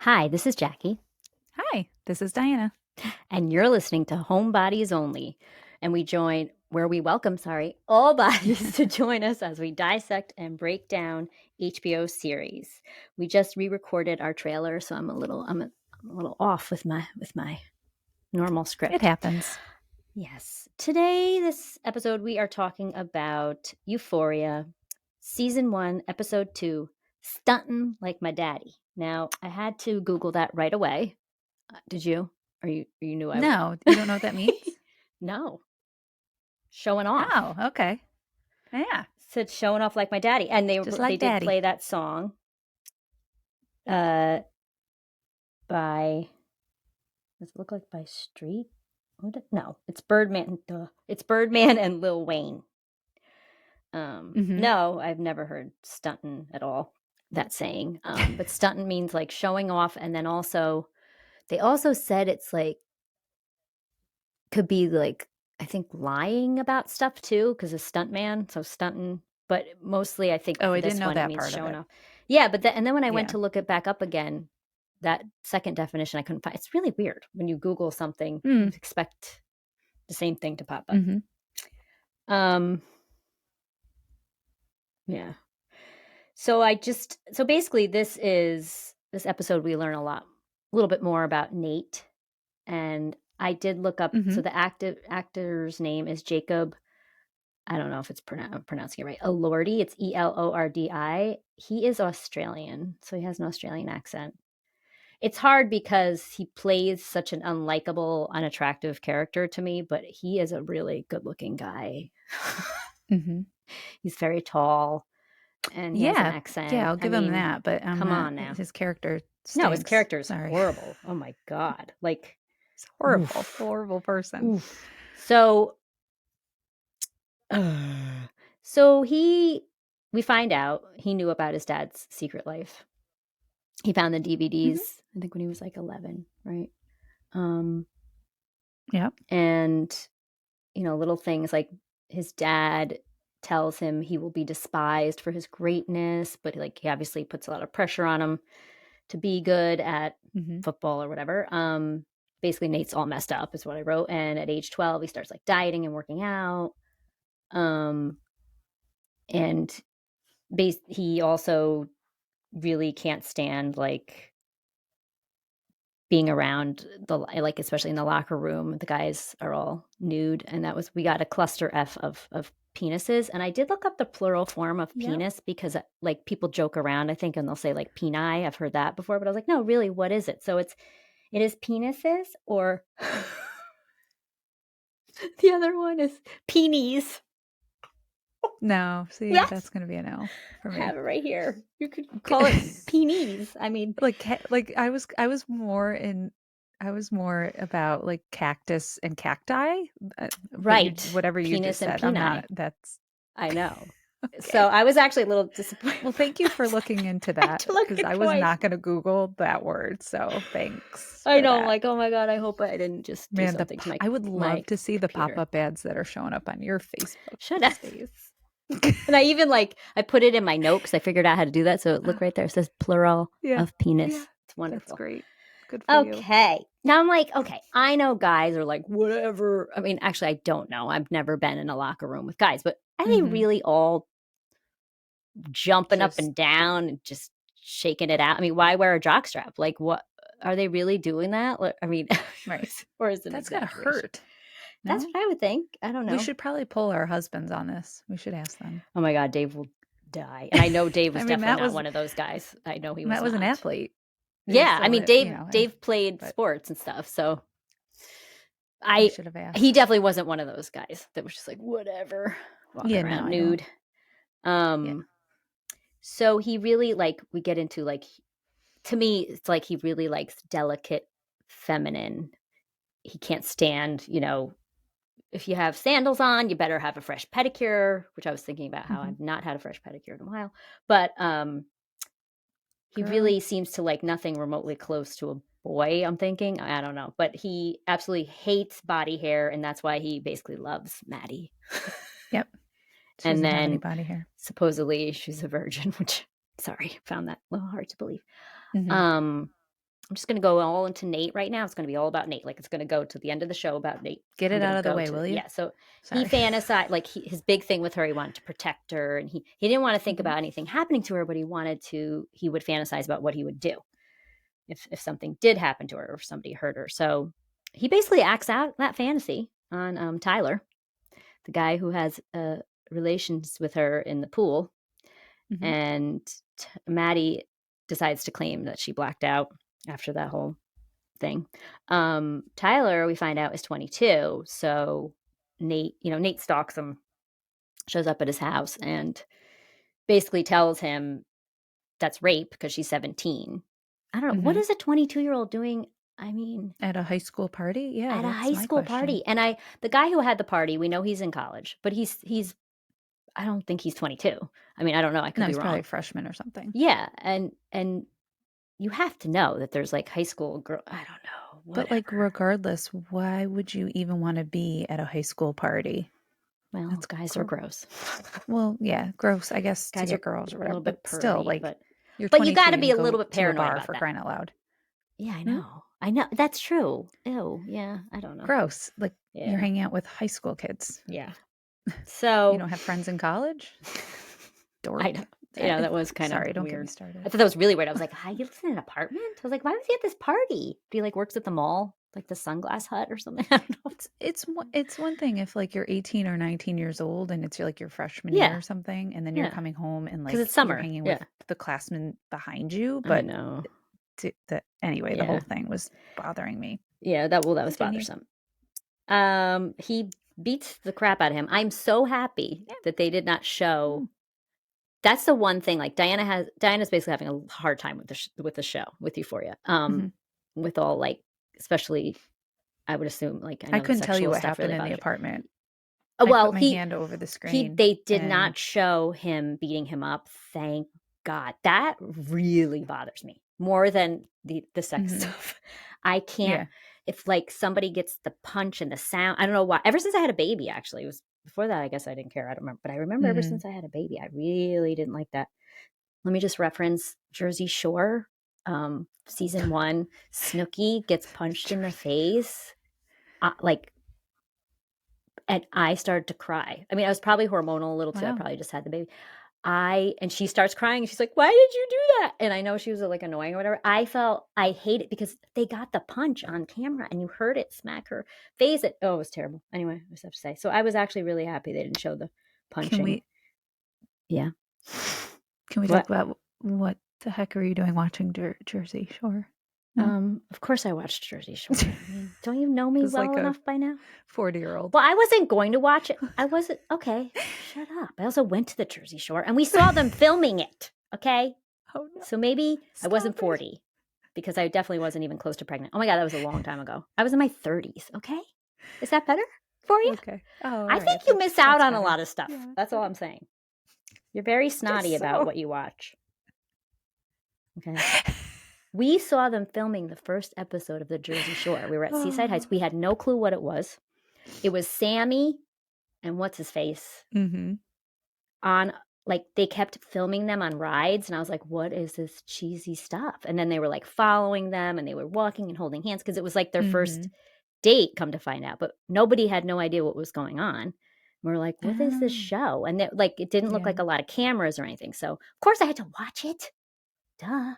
Hi, this is Jackie, Hi, this is Diana. and you're listening to Homebodies Only. And we welcome, all bodies to join us as we dissect and break down HBO series. We just re-recorded our trailer, so I'm a little off with my normal It script. happens. Yes. Today, this episode, we are talking about Euphoria, Season 1, Episode 2, Stuntin' Like My Daddy. Now, I had to Google that right away. Did you? Or you knew I would? No, you don't know what that means? No. Showing off. Oh, okay. Yeah, Said showing off like my daddy. And just they like did Daddy. play that song uh by does it look like by Street? No, it's Birdman. Duh. It's Birdman and Lil Wayne. Mm-hmm. No, I've never heard stuntin' at all. That saying. But stuntin' means like showing off, and then also they also said it's like could be like I think lying about stuff too because a stuntman, so stunting. But mostly, I think Oh, for I didn't this know one, it that means part of showing it. off. Yeah, but and then when I went Yeah. to look it back up again, that second definition I couldn't find. It's really weird when you Google something, you Mm. expect the same thing to pop up. Mm-hmm. Um, yeah. So basically, this episode we learn a little bit more about Nate, and I did look up. Mm-hmm. So the actor's name is Jacob. I don't know if I'm pronouncing it right. Elordi. It's Elordi. He is Australian, so he has an Australian accent. It's hard because he plays such an unlikable, unattractive character to me, but he is a really good-looking guy. Mm-hmm. He's very tall and he has an Yeah, accent. I'll I give him mean, that, but I'm come not. on now. His character No, his stinks. character is Sorry. horrible. Oh my god. Like, He's horrible, oof. horrible person. Oof. So so we find out he knew about his dad's secret life. He found the Mm-hmm. DVDs, I think when he was like 11, right? Um, Yep. and little things like his dad tells him he will be despised for his greatness, but like he obviously puts a lot of pressure on him to be good at Mm-hmm. football or whatever. Basically Nate's all messed up is what I wrote. And at age 12, he starts like dieting and working out. Um, and he also really can't stand like being around like especially in the locker room the guys are all nude, and we got a cluster F of penises. And I did look up the plural form of Yep. penis because like people joke around, I think, and they'll say like peni. I've heard that before, but I was like, no, really, what is it? So it is penises, or the other one is peenies. No, see, Yes, that's gonna be a no for I have me. it right here. You could call it peenies. I mean, Like I was more about like cactus and cacti, but right, whatever you just penis and said, I'm peni. not. That's I know. So okay. I was actually a little disappointed. Well, thank you for looking into I had that to look because it I was twice. not going to Google that word. So thanks I for know. I'm that. like, oh my god, I hope I didn't just do Man, something to I would my love to see the computer. pop-up ads that are showing up on your Facebook Should these have. days. And I even I put it in my note because I figured out how to do that. So look right there. It says plural Yeah, of penis. yeah, It's that's wonderful. great. Good for you. Okay. Now I'm like, okay, I know guys are like, whatever. I mean, actually, I don't know. I've never been in a locker room with guys, but are they Mm-hmm. really all jumping up Just and down and just shaking it out? I mean, why wear a jockstrap? Like, what are they really doing that? I mean, right. or is it an That's gotta exaggeration? hurt. That's No? what I would think. I don't We know. should probably pull our husbands on this. We should ask them. Oh my God, Dave will die. And I know Dave I was mean, definitely not one of those guys. I know he was That was an not. athlete. Yeah, I So, mean, Dave played but sports and stuff, so we I should have he asked. definitely wasn't one of those guys that was just like whatever, walking Yeah, no, around I don't. nude. Yeah. So he really we get into to me it's like he really likes delicate feminine. He can't stand, if you have sandals on, you better have a fresh pedicure, which I was thinking about how Mhm. I've not had a fresh pedicure in a while. But he Girl. really seems to like nothing remotely close to a boy, I'm thinking. I don't know. But he absolutely hates body hair, and that's why he basically loves Maddie. Yep. She And doesn't have any then body hair. supposedly she's a virgin, which sorry, found that a little hard to believe. Mhm. Um I'm just going to go all into Nate right now. It's going to be all about Nate. Like it's going to go to the end of the show about Nate. Get I'm it going out to of the go way, to will you? yeah. So he Sorry. fantasized like his big thing with her. He wanted to protect her, and he didn't want to think Mhm. about anything happening to her, but he wanted to. He would fantasize about what he would do if something did happen to her or if somebody hurt her. So he basically acts out that fantasy on Tyler, the guy who has relations with her in the pool, Mhm. and Maddie decides to claim that she blacked out after that whole thing. Tyler, we find out, is 22. So Nate stalks him, shows up at his house, and basically tells him that's rape because she's 17. I don't know. What Mhm. is a 22-year-old doing? I mean, At a high school party? Yeah, at a that's high my school question. party. And the guy who had the party, we know he's in college, but I don't think he's 22. I mean, I don't know. I could No, be he's probably wrong. a freshman or something. Yeah. And you have to know that there's like high school girl. I don't know. But like Whatever. regardless, why would you even want to be at a high school party? Well, That's guys are gross. gross. Well, yeah, gross, I guess, to Guys get are girls or a whatever, little bit but still, pervy, like, but you're you 22, got to you be can a little go bit to a paranoid bar about for that. crying out loud. Yeah, I Hmm? know. I know. That's true. Ew. Yeah, I don't know. Gross. Like, you're Yeah. hanging out with high school kids. Yeah. You So don't have friends in college? I Dork. know. That was kind of Sorry, don't get me weird. I started. thought that was really weird. I was like, hi, you live in an apartment? I was like, why was he at this party? Do he like works at the mall, like the Sunglass Hut or something? I don't know. It's one thing if like you're 18 or 19 years old and it's like your freshman year Yeah. or something, and then you're Yeah. coming home and Because like it's you're summer. hanging with Yeah. the classmen behind you. I But know. anyway, the whole Yeah. thing was bothering me. Yeah. That was Continue. bothersome. He beats the crap out of him. I'm so happy Yeah. that they did not Mm. show. That's the one thing. Like Diana's basically having a hard time with the show with Euphoria. Mhm. With all like, especially, I would assume like I I know the couldn't tell you sexual what stuff happened really in the bothers you. apartment. I Well, put my hand over the screen they did not and show him beating him up. Thank God. That really bothers me more than the sex Mhm. stuff. I can't. Yeah. If like somebody gets the punch and the sound, I don't know why. Ever since I had a baby, actually, it was before that. I guess I didn't care. I don't remember, but I remember ever Mhm. since I had a baby, I really didn't like that. Let me just reference Jersey Shore, season 1. Snooki gets punched in the face, like, and I started to cry. I mean, I was probably hormonal a little too. I Wow. probably just had the baby. And she starts crying and she's like, why did you do that? And I know she was like annoying or whatever. I hate it because they got the punch on camera and you heard it smack her face. It was terrible. Anyway, I just have to say. So I was actually really happy they didn't show the Can punching. we Yeah. can we What? talk about what the heck are you doing watching Jersey Shore? No? Of course I watched Jersey Shore. I mean, don't you know me As well like a enough by now? 40-year-old. Well, I wasn't going to watch it. I wasn't. Okay, shut up. I also went to the Jersey Shore and we saw them filming it. Okay. Oh no. So maybe I wasn't Stop it. 40 because I definitely wasn't even close to pregnant. Oh my God, that was a long time ago. I was in my 30s. Okay. Is that better for you? Okay. Oh, all I right. think you miss out That's on a better. lot of stuff. Yeah. That's all I'm saying. You're very snotty Just about so. what you watch. Okay. We saw them filming the first episode of the Jersey Shore. We were at Seaside Heights. We had no clue what it was. It was Sammy and what's his face Mm-hmm. on, like, they kept filming them on rides, and I was like, what is this cheesy stuff? And then they were like following them and they were walking and holding hands because it was like their first date, come to find out, but nobody had no idea what was going on. We're like, what is this show? And like, it didn't look like a lot of cameras or anything. So of course I had to watch it. Duh.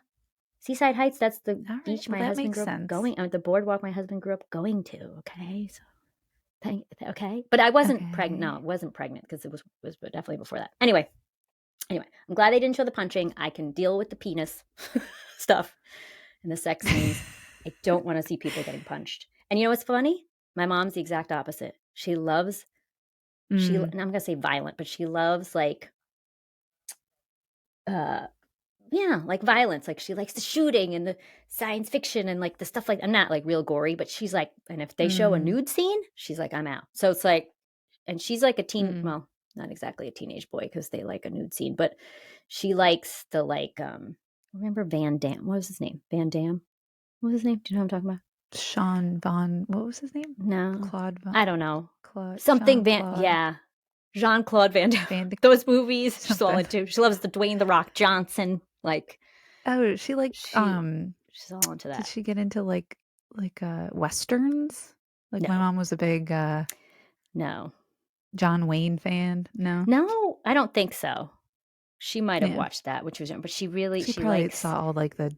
Seaside Heights, that's the beach my husband grew up going, the boardwalk my husband grew up going to. Okay. So okay. But I wasn't pregnant. No, I wasn't pregnant because it was definitely before that. Anyway, I'm glad they didn't show the punching. I can deal with the penis stuff and the sex scenes. I don't want to see people getting punched. And you know what's funny? My mom's the exact opposite. She loves, and I'm going to say violent, but she loves like, like violence. Like she likes the shooting and the science fiction and like the stuff like, I'm not like real gory, but she's like, and if they show a nude scene, she's like, I'm out. So it's like, and she's like well, not exactly a teenage boy because they like a nude scene, but she likes the like, remember Van Damme? What was his name? Van Damme? What was his name? Do you know what I'm talking about? Sean Von, what was his name? No. Claude Von. I don't know. Claude. Something Jean-Claude. yeah. Jean-Claude Van Damme. Those movies, she's all Something. into. She loves the Dwayne The Rock Johnson. Like, Oh, she like she She's all into Did that. she get into like westerns? Like my No. mom was a big No. John Wayne fan. No. No, I don't think so. She might have Yeah. watched that, which was young, but she She probably likes. saw all like the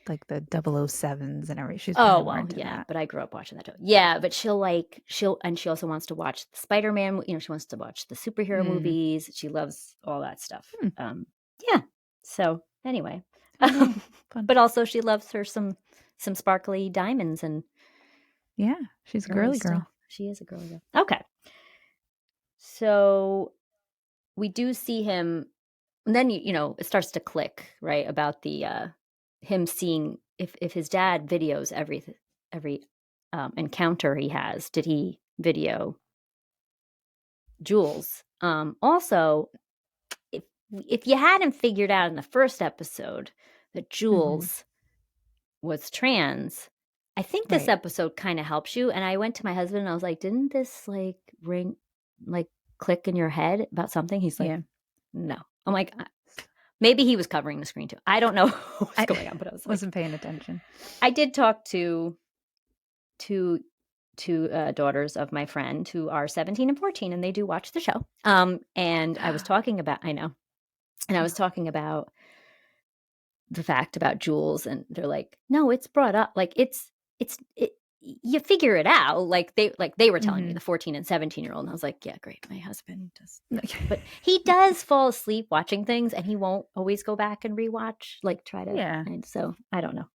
007s and everything. She's Oh probably more well, into yeah, that. but I grew up watching that too. Yeah, but and she also wants to watch the Spider-Man. She wants to watch the superhero Mm. movies. She loves all that stuff. Hmm. Yeah. So anyway, Oh wow, fun. but also she loves her some sparkly diamonds and Yeah, she's a girly girly stuff. girl. She is a girly girl. Okay, so we do see him, and then it starts to click, right, about the him seeing if his dad videos every encounter he has. Did he video Jules? Also, if you hadn't figured out in the first episode that Mm-hmm. Jules was trans, I think this Right. episode kind of helps you. And I went to my husband and I was like, didn't this like ring, like click in your head about something? He's like, Yeah. no. I'm like, maybe he was covering the screen too. I don't know what's I going on, but I was like, wasn't paying attention. I did talk to two daughters of my friend who are 17 and 14, and they do watch the show. And I was talking about, I know, and I was talking about the fact about Jules, and they're like, no, it's brought up, like you figure it out, like they were telling me, Mm-hmm. the 14 and 17-year-old, and I was like, yeah, great, my husband does, but he does fall asleep watching things, and he won't always go back and rewatch, like try to, Yeah. and so I don't know,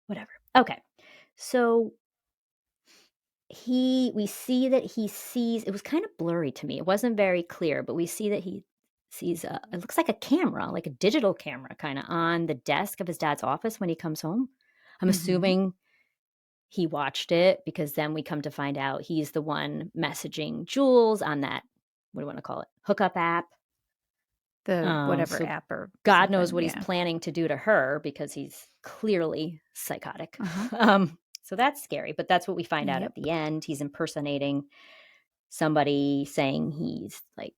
whatever. Okay, so we see that he sees, it was kind of blurry to me, it wasn't very clear, but we see that he sees it looks like a camera, like a digital camera kind of on the desk of his dad's office when he comes home. I'm Mm-hmm. assuming he watched it, because then we come to find out he's the one messaging Jules on that, what do you want to call it, hookup app. The whatever So app or God knows something. what he's Yeah. planning to do to her, because he's clearly psychotic. Uh-huh. So that's scary, but that's what we find out at Yep. the end. He's impersonating somebody, saying he's like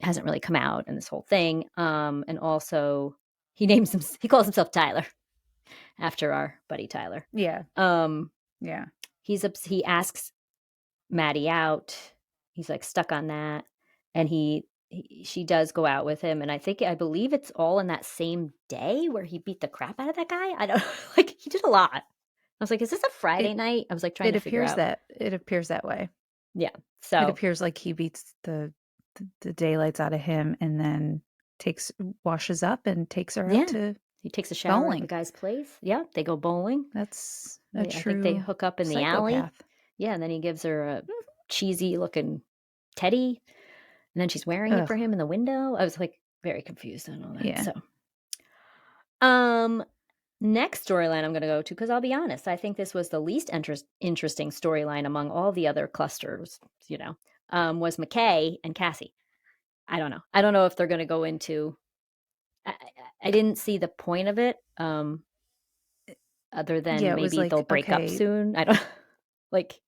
hasn't really come out in this whole thing. And also he calls himself Tyler after our buddy Tyler. Yeah. Um, Yeah. he asks Maddie out. He's like stuck on that, and she does go out with him, and I believe it's all in that same day where he beat the crap out of that guy. I don't like, he did a lot. I was like, is this a Friday It night? I was like trying to figure out. it appears that way. Yeah. It So appears like he beats the daylights out of him and then washes up and takes her yeah, out to he takes a shower at the bowling. guy's place. Yeah, they go bowling. That's a I think they true hook up in the alley. psychopath. Yeah, and then he gives her a cheesy looking teddy, and then she's wearing it Ugh. for him in the window. I was like very confused on all that. Yeah. So, next storyline I'm going to go to, because I'll be honest, I think this was the least interesting storyline among all the other clusters. Was McKay and Cassie. I don't know. I don't know if they're going to go into. I didn't see the point of it. Other than Yeah, it was maybe they'll like, break up okay, soon. I don't like.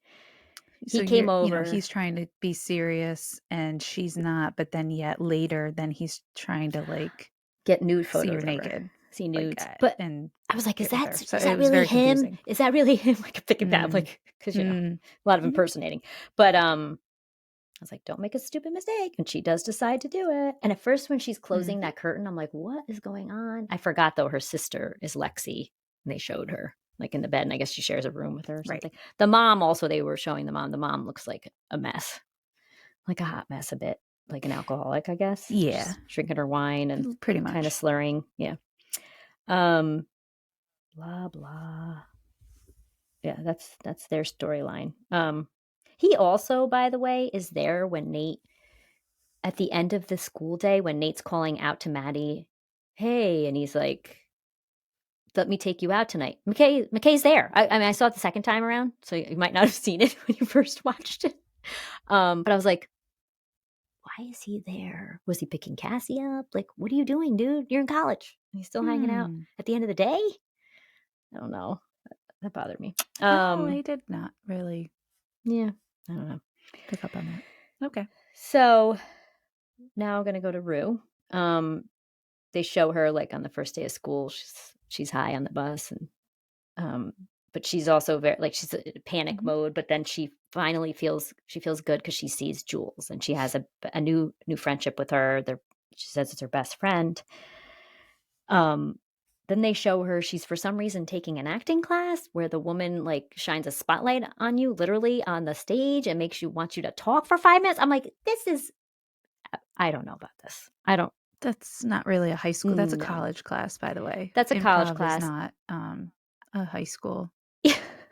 so He came over. he's trying to be serious and she's not, but then yet later, then he's trying to like Get nude see her photos of her. naked. See Like, nudes. But and I was like, is get with that her. is So that it was really very him? confusing. Is that really him? I kept thinking that, like, because a lot of impersonating. But I was like, don't make a stupid mistake. And she does decide to do it. And at first, when she's closing that curtain, I'm like, what is going on? I forgot, though, her sister is Lexi. And they showed her like in the bed. And I guess she shares a room with her or something. Right. The mom also, they were showing the mom. The mom looks like a mess, like a hot mess a bit, like an alcoholic, I guess. Yeah. Just drinking her wine and Pretty much. kind of slurring. Yeah. Blah, blah. Yeah, that's their storyline. He also, by the way, is there when Nate, at the end of the school day, when Nate's calling out to Maddie, hey, and he's like, let me take you out tonight. McKay's there. I mean, I saw it the second time around, so you might not have seen it when you first watched it. But I was like, why is he there? Was he picking Cassie up? Like, what are you doing, dude? You're in college. Are you still hanging out at the end of the day? I don't know. That bothered me. No, I did not really. Yeah, I don't know. Pick up on that. Okay. So now I'm gonna go to Rue. They show her like on the first day of school. She's she's high on the bus, and but she's also very like she's in panic mode. But then she finally feels good because she sees Jules, and she has a new friendship with her. She says it's her best friend. Then they show her she's for some reason taking an acting class where the woman like shines a spotlight on you literally on the stage and wants you to talk for 5 minutes. I'm like, I don't know about this. That's not really a high school. That's a No. college class, by the way. That's a college Improv class. is not a high school,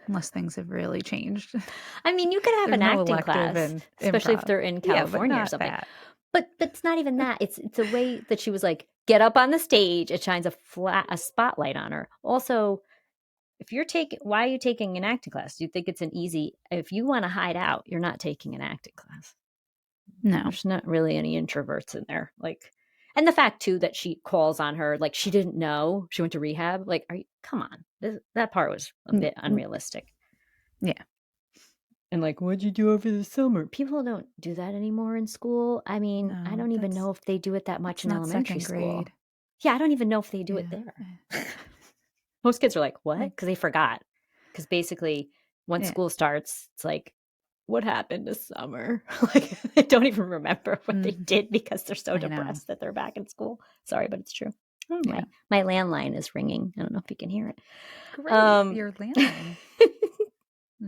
unless things have really changed. I mean, you could have There's an no acting elective class, in especially if improv. they're in Yeah, but California or not something. that. But it's not even that. It's a way that she was like, get up on the stage. It shines a spotlight on her. Also, why are you taking an acting class? Do you think it's if you want to hide out, you're not taking an acting class. No. There's not really any introverts in there. Like, and the fact too that she calls on her, like she didn't know she went to rehab. Like, come on. That part was a bit unrealistic. Yeah. And like, what'd you do over the summer? People don't do that anymore in school. I mean, No, I don't even know if they do it that much in elementary school. Yeah, I don't even know if they do it there. Most kids are like, what? Because they forgot. Because basically, once school starts, it's like, what happened this summer? Like, they don't even remember what they did because they're so depressed that they're back in school. Sorry, but it's true. Oh, my landline is ringing. I don't know if you can hear it. Great, your landline.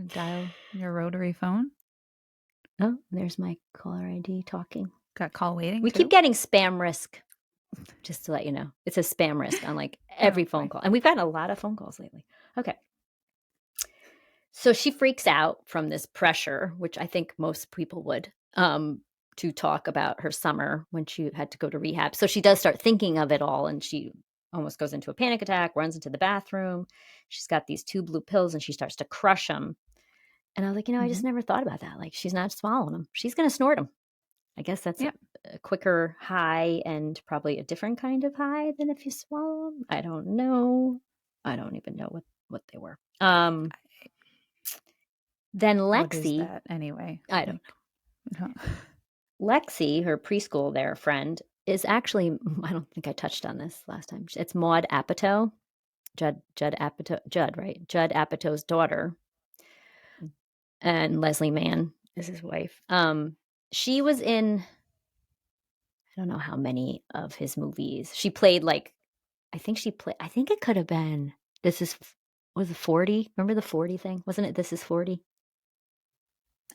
Dial your rotary phone. Oh, there's my caller ID talking. Got call waiting. We keep getting spam risk. Just to let you know, it's a spam risk on like every phone call, and we've gotten a lot of phone calls lately. Okay. So she freaks out from this pressure, which I think most people would, to talk about her summer when she had to go to rehab. So she does start thinking of it all, and she almost goes into a panic attack, runs into the bathroom. She's got these 2 blue pills, and she starts to crush them. And I was like, I just never thought about that. Like, she's not swallowing them. She's going to snort them. I guess that's a quicker high and probably a different kind of high than if you swallow them. I don't know. I don't even know what they were. Then Lexi. What is that anyway? I don't know. Lexi, her preschool friend, is actually, I don't think I touched on this last time. It's Maude Apatow. Judd Apatow, right? Judd Apatow's daughter. And Leslie Mann is his wife. She was in, I don't know how many of his movies. She played I think it could have been, was it 40? Remember the 40 thing? Wasn't it This Is 40?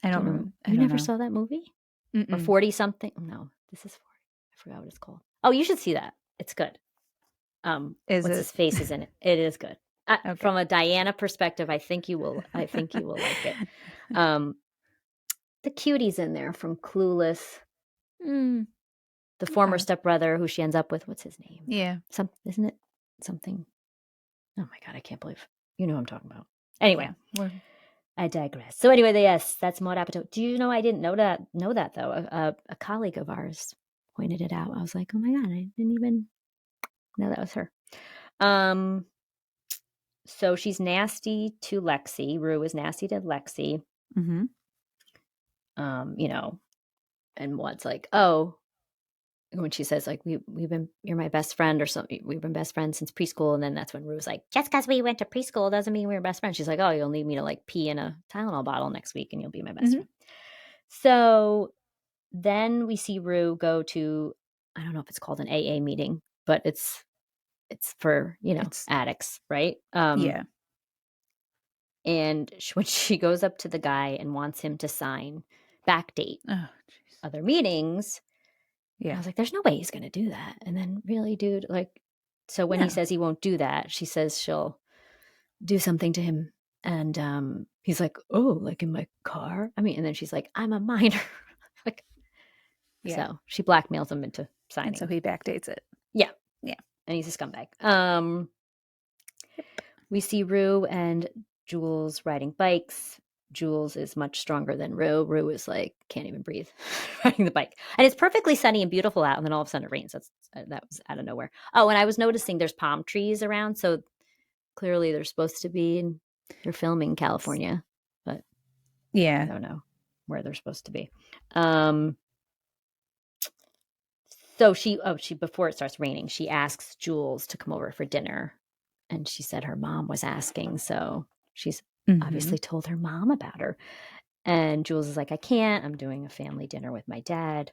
I don't remember. You never saw that movie? Mm-mm. Or 40 something? No, This Is 40. I forgot what it's called. Oh, you should see that. It's good. His face is in it. It is good. Okay. From a Diana perspective, I think you will like it. The cutie's in there from Clueless. The former stepbrother who she ends up with. What's his name? Yeah. Isn't it something? Oh my God, I can't believe. You know what I'm talking about. Anyway, I digress. So anyway, yes, that's Maude Apatow. Do you know, I didn't know that though. A colleague of ours pointed it out. I was like, oh my God, I didn't even know that was her. So she's nasty to Lexi. Rue is nasty to Lexi. Mm-hmm. And Maud's like, oh, when she says like you're my best friend or something, we've been best friends since preschool, and then that's when Rue's like, just because we went to preschool doesn't mean we were best friends. She's like, oh, you'll need me to like pee in a Tylenol bottle next week, and you'll be my best friend. So then we see Rue go to, I don't know if it's called an AA meeting, but it's for it's addicts, right? Yeah. And when she goes up to the guy and wants him to sign backdate other meetings. Yeah. I was like, there's no way he's going to do that. And then really, dude, so when he says he won't do that, she says she'll do something to him. And he's like, oh, like in my car? I mean, and then she's like, I'm a minor. So she blackmails him into signing. And so he backdates it. Yeah. Yeah. And he's a scumbag. We see Rue and Jules riding bikes. Jules is much stronger than Rue. Rue is like, can't even breathe riding the bike. And it's perfectly sunny and beautiful out. And then all of a sudden it rains. That was out of nowhere. Oh, and I was noticing there's palm trees around. So clearly they're supposed to be they're filming California. But I don't know where they're supposed to be. So she before it starts raining, she asks Jules to come over for dinner. And she said her mom was asking. So she's Mm-hmm. obviously told her mom about her. And Jules is like, I can't. I'm doing a family dinner with my dad.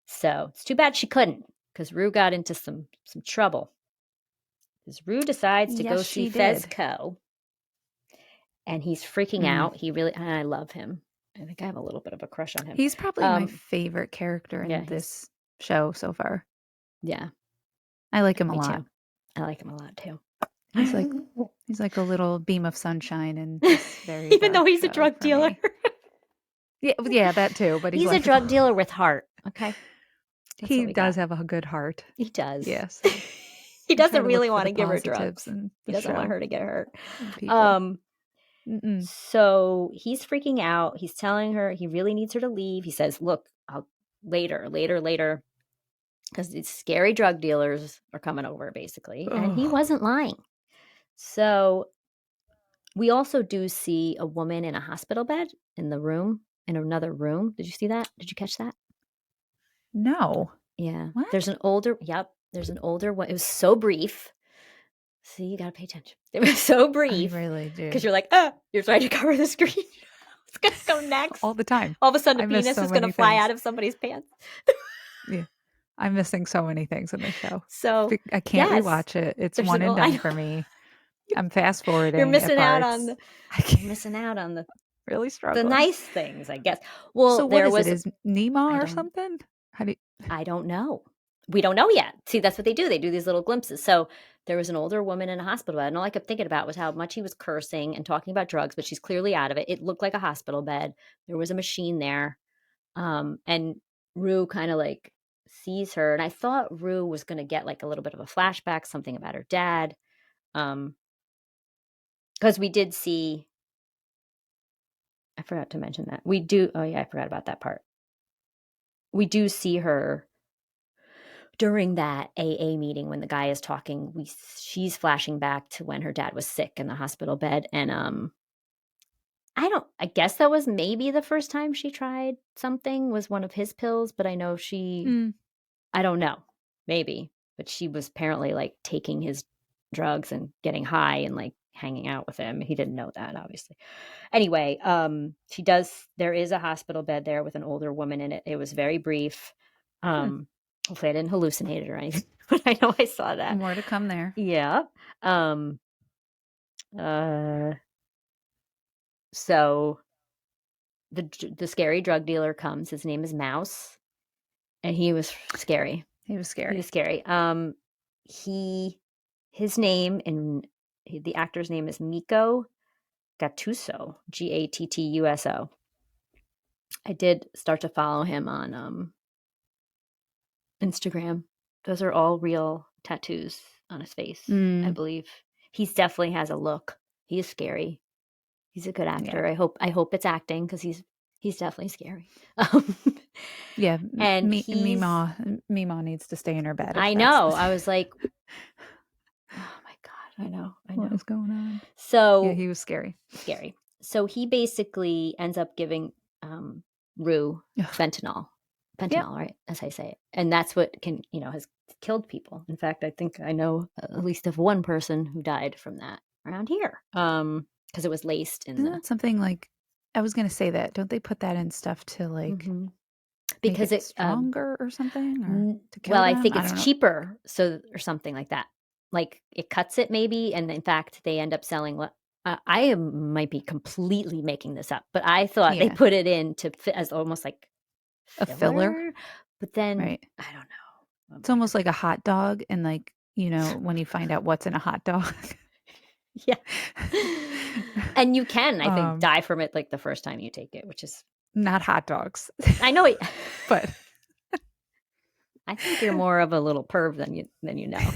So it's too bad she couldn't, because Rue got into some trouble. Because Rue decides to Yes, go see she did. Fezco. And he's freaking out. He really, and I love him. I think I have a little bit of a crush on him. He's probably my favorite character in yeah, this show so far. Yeah. I like him a Me lot. too. I like him a lot too. He's like a little beam of sunshine in this very Even though dark he's a show drug for dealer. me. Yeah, that too. But he's like, a drug dealer with heart. Okay. That's he what we does got. have a good heart. He does. Yes. He I try doesn't to really look for want the to give her positives drugs. in He the doesn't want show her to get hurt. and people. So he's freaking out. He's telling her he really needs her to leave. He says, look, I'll later, because these scary drug dealers are coming over, basically. And he wasn't lying. So we also do see a woman in a hospital bed in another room. Did you see that? Did you catch that? No. Yeah. What? There's an older one. It was so brief. See, you got to pay attention. It was so brief. I really do. Because you're like, you're trying to cover the screen. It's going to go next. All the time. All of a sudden, a penis is going to fly out of somebody's pants. Yeah. I'm missing so many things in the show. So I can't rewatch it. It's one and done for me. I'm fast forwarding. You're missing out on the really struggling. The nice things, I guess. Well, so what is it? Is Nema or something? I don't know. We don't know yet. See, that's what they do. They do these little glimpses. So there was an older woman in a hospital bed, and all I kept thinking about was how much he was cursing and talking about drugs, but she's clearly out of it. It looked like a hospital bed. There was a machine there. And Rue kind of like sees her, and I thought Rue was going to get like a little bit of a flashback, something about her dad. Because we did see, I forgot to mention that. I forgot about that part. We do see her during that AA meeting when the guy is talking. She's flashing back to when her dad was sick in the hospital bed. And I guess that was maybe the first time she tried something, was one of his pills, but I know I don't know, maybe. But she was apparently like taking his drugs and getting high and like hanging out with him. He didn't know that, obviously. Anyway, there is a hospital bed there with an older woman in it. It was very brief. Hopefully I didn't hallucinate it or anything, but I know I saw that. More to come there. Yeah. So the scary drug dealer comes. His name is Mouse, and he was scary. His name and the actor's name is Miko Gattuso, Gattuso. I did start to follow him on Instagram. Those are all real tattoos on his face, I believe. He definitely has a look. He is scary. He's a good actor. Yeah. I hope it's acting, because he's definitely scary. Yeah, and Mima needs to stay in her bed. I know. I was like, oh my God, I know. What is going on? So yeah, he was scary. So he basically ends up giving Rue fentanyl, right? That's how I say it. And that's what has killed people. In fact, I think I know at least of one person who died from that around here. Because it was laced in. Isn't that something like? I was going to say that. Don't they put that in stuff to like? Because it's stronger or something, or to kill them? I think it's cheaper, or something like that. Like it cuts it maybe, and in fact, they end up selling. I might be completely making this up, but I thought they put it in to fit as almost like a filler. But then I don't know. It's almost like a hot dog, and like when you find out what's in a hot dog. Yeah. And you can, I think, die from it like the first time you take it, which is not hot dogs. I know it, but I think you're more of a little perv than you know.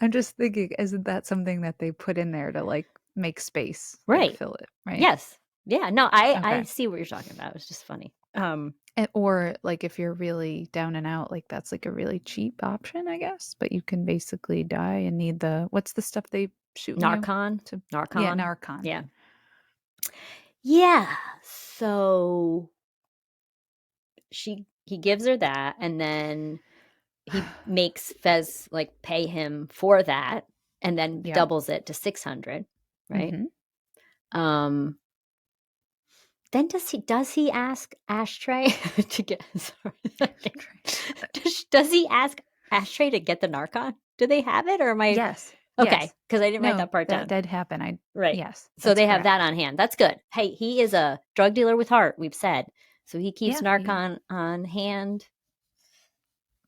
I'm just thinking, isn't that something that they put in there to like make space, right? Like, fill it, right? Yes. Yeah. No, I see what you're talking about. It was just funny. Or like if you're really down and out, like that's like a really cheap option, I guess. But you can basically die and need what's the stuff they shoot? Narcan. Narcan. Yeah, Narcan. Yeah. Yeah. So he gives her that, and then he makes Fez like pay him for that, and then Yep. doubles it to 600, right? Mhm. Then does he ask Ashtray to get? Sorry, does he ask Ashtray to get the Narcon? Do they have it, or am I Yes. okay? Yes. Because I didn't write No, that part that down. did happen. Right. Yes, So that's they have that correct. on hand. That's good. Hey, he is a drug dealer with heart. We've said so. He keeps Yeah. Narcon on hand.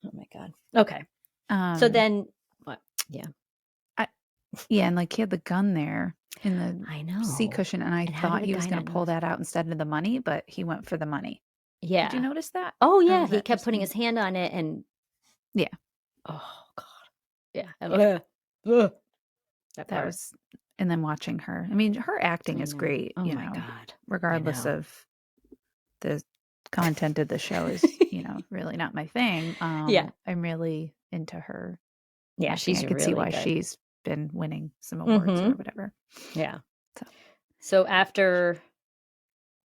Oh my god. Okay. So Um, then what? Yeah. yeah, and like he had the gun there in I the seat know. cushion, and I And how thought did the he was guy going not to pull notice? that out instead of the money, but he went for the money. Did you Yeah. notice that? Oh Or yeah. was He that kept just putting me? his hand on it, and Yeah, oh god. Yeah. yeah. Ugh. That That part. was, and then watching her. I mean, her acting I is know. great, Oh my god. I regardless know. of the content of the show is, really not my thing. Yeah. I'm really into her Yeah. acting. She's I could see really why good. she's been winning some awards or Mm-hmm. whatever. Yeah. So, So after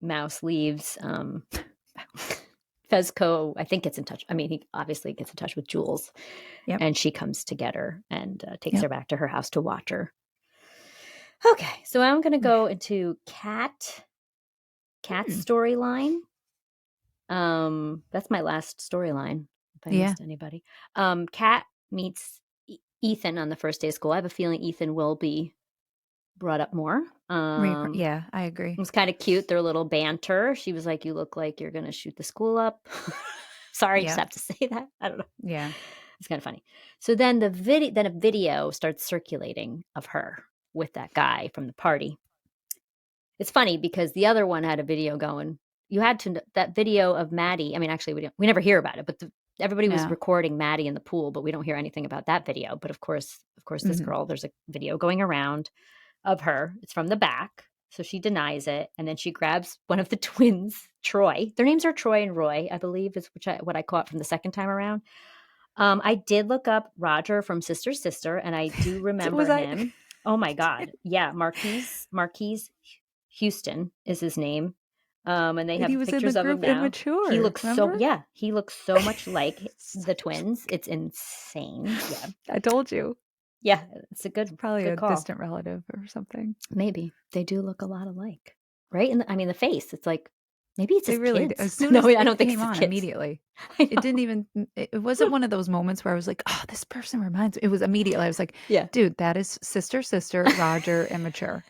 Mouse leaves, Fezco, I think, gets in touch. I mean, he obviously gets in touch with Jules, yep. and she comes to get her and takes Yep. her back to her house to watch her. Okay, so I'm going to go into Cat's storyline. That's my last storyline. If I missed anybody, Cat meets Ethan on the first day of school. I have a feeling Ethan will be brought up more. Yeah, I agree. It was kind of cute, their little banter. She was like, "You look like you're going to shoot the school up." Sorry, I just Yep. have to say that. I don't know. Yeah. It's kind of funny. So then a video starts circulating of her with that guy from the party. It's funny because the other one had a video going. You had to that video of Maddie. I mean, actually, we never hear about it, but everybody was No. recording Maddie in the pool, but we don't hear anything about that video. But of course, this Mhm. girl, there's a video going around of her. It's from the back. So she denies it. And then she grabs one of the twins, Troy. Their names are Troy and Roy, I believe, is what I caught from the second time around. I did look up Roger from Sister Sister, and I do remember Was I? him. Oh my God. Yeah. Marquise Houston is his name. And they And he have was in the pictures of him group now. Immature, remember? He looks so much like So the twins. It's insane. Yeah. I told you. Yeah. It's a It's good probably a call. distant relative or something. Maybe they do look a lot alike, right? And I mean, the face. It's like maybe it's They his really kids. as soon No, as I it don't think it's came his on kids. immediately. I It know. didn't even it wasn't one of those moments where I was like, "Oh, this person reminds me." It was immediately. I was like, Yeah. "Dude, that is sister, Roger, Immature."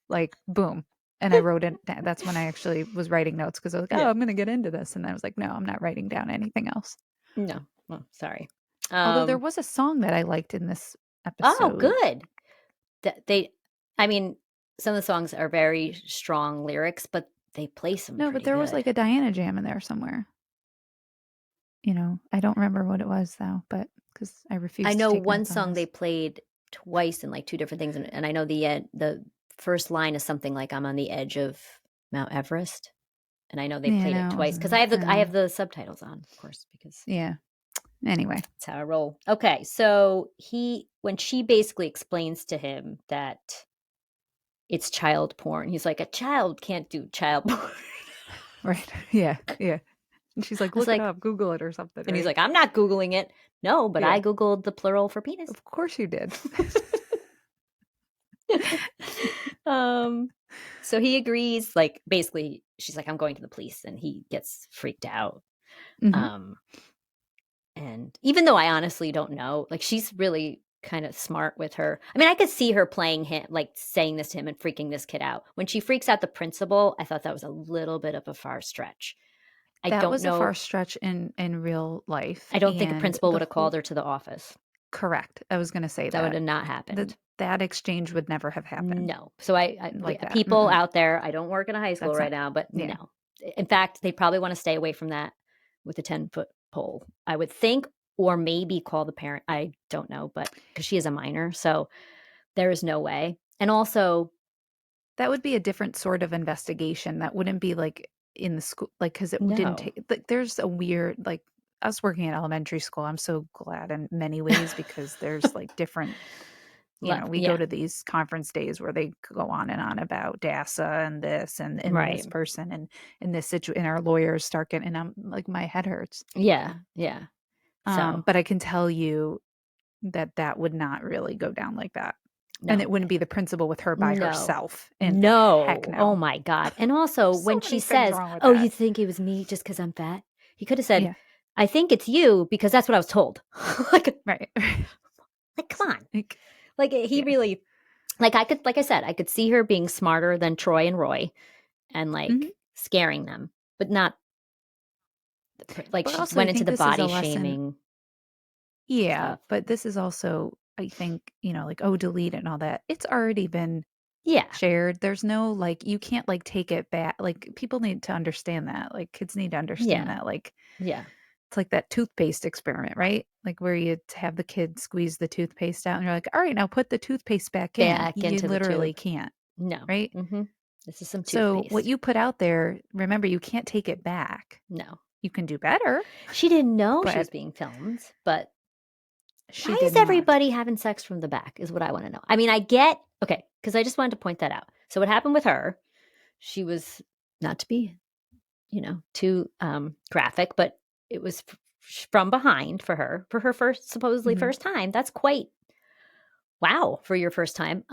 Like, boom. And I wrote it down. That's when I actually was writing notes because I was like, "Oh, Yeah. I'm going to get into this." And I was like, "No, I'm not writing down anything else." No. Oh, sorry. Although there was a song that I liked in this Oh, episode. good. I mean, some of the songs are very strong lyrics, but they play some No, but pretty there was good. like a Diana jam in there somewhere. I don't remember what it was though, but because I refuse I to know take one notes on song they this. played twice in like two different things, and I know the first line is something like "I'm on the edge of Mount Everest," and I know they Yeah, played it no, it twice because wasn't. I have the subtitles on, of course, because Yeah. Anyway, that's how I roll. Okay, so when she basically explains to him that it's child porn, he's like, "A child can't do child porn." right. Yeah, yeah. And she's like, I was "Look it like, up, Google it or something," and he's right? like, "I'm not Googling it." No, but Yeah. I Googled the plural for penis. Of course you did. um, so he agrees. Like, basically, she's like, "I'm going to the police," and he gets freaked out. Mhm. Um, and even though I honestly don't know, like, she's really kind of smart with her. I mean, I could see her playing him, like saying this to him and freaking this kid out. When she freaks out the principal, I thought that was a little bit of a far stretch. I That don't was a far know. stretch in real life, I don't think a and principal the would have called whole her to the office. correct. I was gonna say That would that. have not happened. That exchange would never have happened No. So like that. people out there, I don't work in a high school That's right not now, but yeah. no. In fact, they probably want to stay away from that with a 10-foot pole, I would think, or maybe call the parent. I don't know, but because she is a minor, so there is no way. And also, That would be a different sort of investigation. That wouldn't be like in the school, like because it didn't no. take. Like, there's a weird like I was working in elementary school. I'm so glad in many ways because there's like different. We go Yeah, to these conference days where they go on and on about DASA and this and this right. person and in this situation, and our lawyers start getting, and I'm like, my head hurts. Yeah, yeah. So, But I can tell you that would not really go down like that. And no. it wouldn't be the principal with her by No. herself. And heck No. Oh no. my God. And also There's so when she many things says, wrong with "Oh, you that. think it was me just because I'm fat?" He could have said, Yeah. "I think it's you because that's what I was told." like, Right. like, come on. Like, Like he yeah. really, like I said, I could see her being smarter than Troy and Roy and Mhm. like scaring them, but not like But she also, I went into think the this is a body lesson. shaming Yeah. stuff. But this is also, I think, like, oh, delete it and all that. It's already been Yeah. shared. There's no, like, you can't, like, take it back. Like, people need to understand that. Like, kids need to understand Yeah. that. Like, Yeah. it's like that toothpaste experiment, right? Like, where you have the kid squeeze the toothpaste out and you're like, all right, now put the toothpaste back in. Back You into the literally tube. can't, No. right? This is some So, what toothpaste. you put out there, remember, you can't take it back. No. You can do better, She didn't know she was but being filmed, but she why did is not. everybody having sex from the back is what I want to know. I mean, I get, okay, because I just wanted to point that out. So what happened with her, she was, not to be, too graphic, but it was from behind for her first, supposedly Mhm. first time. That's quite, wow, for your first time.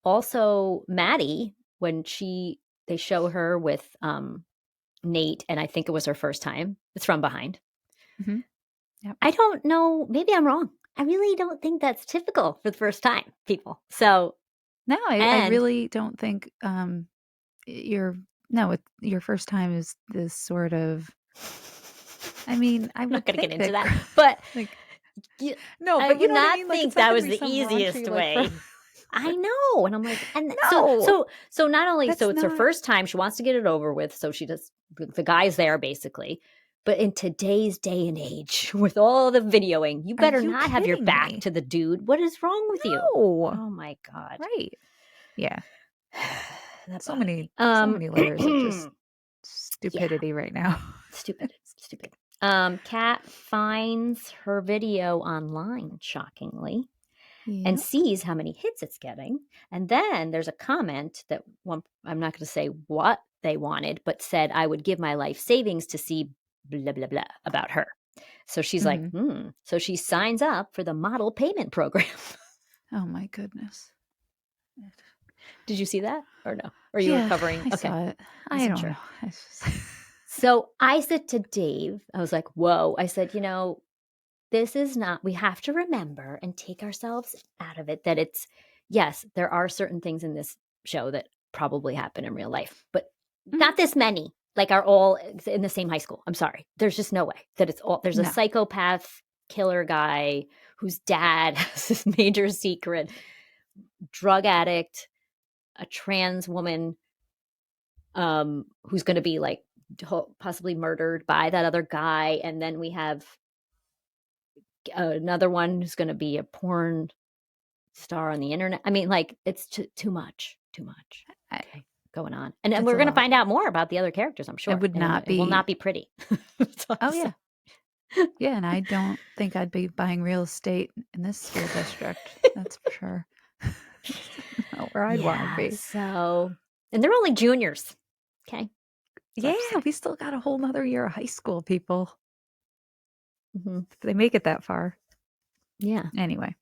Also Maddie, when they show her with Nate, and I think it was her first time, it's from behind. Mhm. Yep. I don't know. Maybe I'm wrong. I really don't think that's typical for the first time, people. So, No, I and really don't think, your no, your first time is this sort of, I mean, I I'm not would going to get think into that that, but like, you, no, I but you would know what I not mean? Like, think it's not that gonna was be the some easiest raunchy, like, from way. I know. And I'm like, and no, so not only, so that's it's her not. first time, she wants to get it over with. So she does, the guy's there basically. But in today's day and age, with all the videoing, you Are better you not have your kidding back me? to the dude. What is wrong with you? No. Oh my God. Right. Yeah. That So bothered me. many layers of just Yeah, stupidity right now. stupid, stupid. Kat finds her video online, shockingly, and Yep. sees how many hits it's getting. And then there's a comment that one, I'm not going to say what they wanted, but said, "I would give my life savings to see blah, blah, blah about her." So she's like, Mhm. So she signs up for the model payment program. Oh my goodness. Did you see that or no? Or you were Yeah, covering? I Okay. saw it. I Wasn't don't sure. know. It's just So I said to Dave, I was like, whoa. I said, this is not, we have to remember and take ourselves out of it that it's, yes, there are certain things in this show that probably happen in real life, but Mhm. not this many, like are all in the same high school. I'm sorry. There's just no way that it's all, there's a No. psychopath killer guy whose dad has this major secret, drug addict, a trans woman who's going to be like possibly murdered by that other guy. And then we have another one who's going to be a porn star on the internet. I mean, like it's too much, I, okay, going on. And it's we're a going to lot. find out more about the other characters, I'm It sure. would And not it will be. not be pretty. Oh yeah. Yeah, and I don't think I'd be buying real estate in this school district. That's for sure. Not where I'd want to Yeah. be. So, and they're only juniors. Okay. That's all I Yeah, have to say. we still got a whole nother year of high school, people. Mm-hmm. If they make it that far. Yeah. Anyway,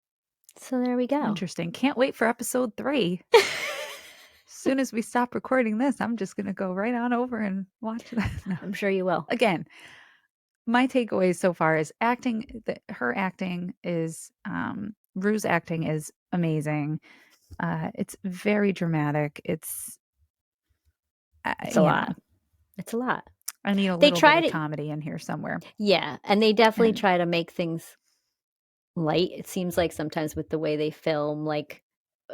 So there we go. interesting. Can't wait for episode 3. As soon as we stop recording this, I'm just going to go right on over and watch that. No. I'm sure you will. Again, my takeaways so far is acting. Her acting is, Rue's acting is amazing. It's very dramatic. It's, It's a you know, lot. It's a lot. I need a They little bit try of to, comedy in here somewhere. yeah, and they definitely And try to make things light. It seems like sometimes with the way they film, like,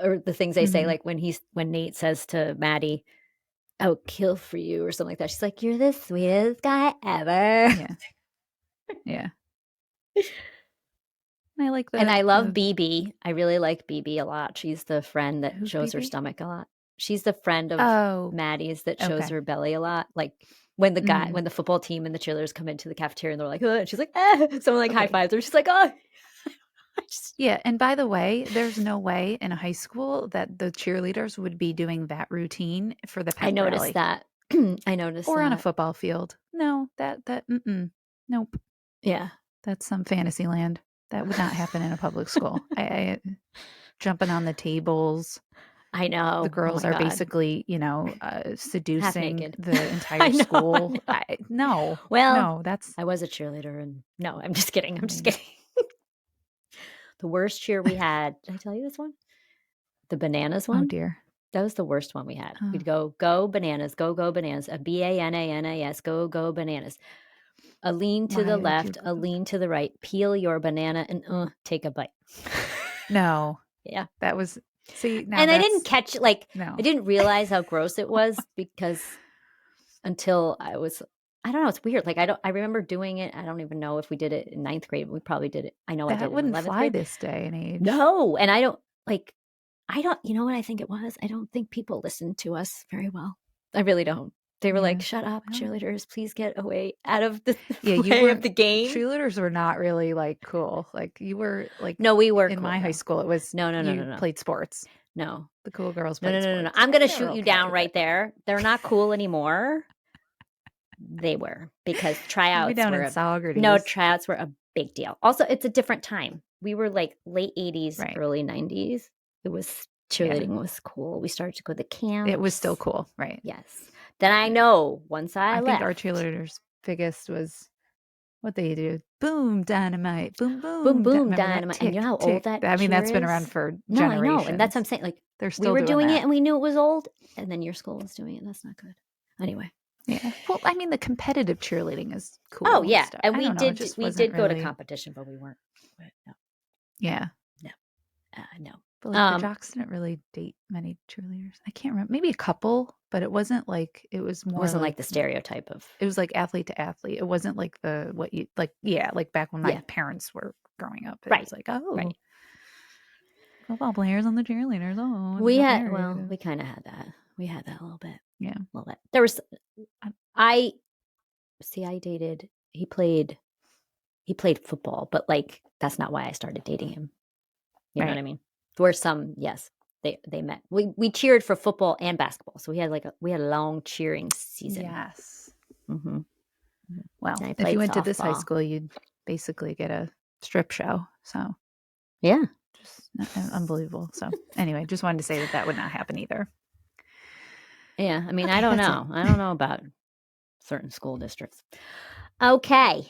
or the things they say, mhm, like when Nate says to Maddie, "I'll kill for you" or something like that. She's like, "You're the sweetest guy ever." yeah, yeah. I like And I love the BB. I really like BB a lot. She's the friend that who's shows her BB? stomach a lot. She's the friend of Oh, Maddie's that shows okay. her belly a lot. Like Mhm. when the football team and the cheerleaders come into the cafeteria and they're like, "Ugh," and she's like, "Ah," someone like high Okay. fives her. She's like, "Oh, I just, Yeah, and by the way, there's no way in a high school that the cheerleaders would be doing that routine for the I pep noticed rally that." I noticed or on a that. football field. No, nope. Yeah. That's some fantasy land. That would not happen in a public school. I jumping on the tables. I know. The Oh girls my are God. basically, Half seducing naked. the I entire know. I school. know. No, Well, no, that's I was a cheerleader, and no, I'm just kidding. I I'm just mean, kidding. The worst cheer we had. Did I tell you this one? The bananas oh one. dear. That was the worst one we had. Oh, We'd go bananas, go bananas. A bananas, go bananas. A lean to the why would you left, go? a lean to the right. Peel your banana and take a bite. No, Yeah. that was see now And I didn't that's catch no. I didn't realize how gross it was because until I don't know, it's weird. I remember doing it. I don't even know if we did it in 9th grade. We probably did it. I know I did That it in wouldn't 11th fly grade. this day and age. No, and you know what I think it was? I don't think people listened to us very well. I really don't. They were Yeah. like, "Shut up, Well, cheerleaders, please get away out of the yeah, you way of weren't the game." cheerleaders were not really like cool. Like you were like No, we were in cool my high though. school, it was No, no, no, no, you no. played sports. No. The cool girls No, no, played no, no, no. sports. I'm going to They were shoot you okay, down but right there. They're not cool anymore. They were because I'll be down in no, Saugerties. tryouts were a big deal. Also, it's a different time. We were like late 80s, Right. early 90s. It was cheerleading was cool. We started to go to the camps. It was still cool, right? Yes. Then I know once I think our left. cheerleaders' biggest was what they do. Boom, dynamite. Boom, boom. Boom, boom, Remember that? dynamite. And Tick, you know how tick. old that I mean, that's cheer been is? around for No, I generations. know. And that's what I'm saying. Like, they're we still were doing doing that. it and we knew it was old. And then your school was doing it. That's not good. Anyway. Yeah. Well, I mean, the competitive cheerleading is cool. Oh, yeah. And we did go to competition, but we weren't. No. Yeah. No. No. But like the jocks didn't really date many cheerleaders. I can't remember. Maybe a couple, but it wasn't like it was more. It wasn't like the stereotype of. It was like athlete to athlete. It wasn't like like back when my parents were growing up. It was like, oh, football players on the cheerleaders. Oh, we kind of had that. We had that a little bit. Yeah, a little bit. There was. I dated. He played football, but like that's not why I started dating him. You know what I mean? There were some, yes, they met. We cheered for football and basketball, so we had a long cheering season. Yes. Mm-hmm. Well, if you went to this high school, you'd basically get a strip show. So yeah, just unbelievable. So anyway, just wanted to say that would not happen either. Yeah, I mean, I don't know. I don't know about certain school districts. Okay.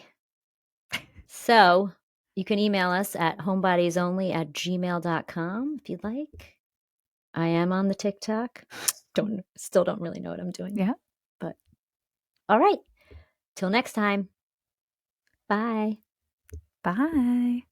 So you can email us at homebodiesonly@gmail.com if you'd like. I am on the TikTok. Still don't really know what I'm doing. Yeah. But all right. Till next time. Bye. Bye.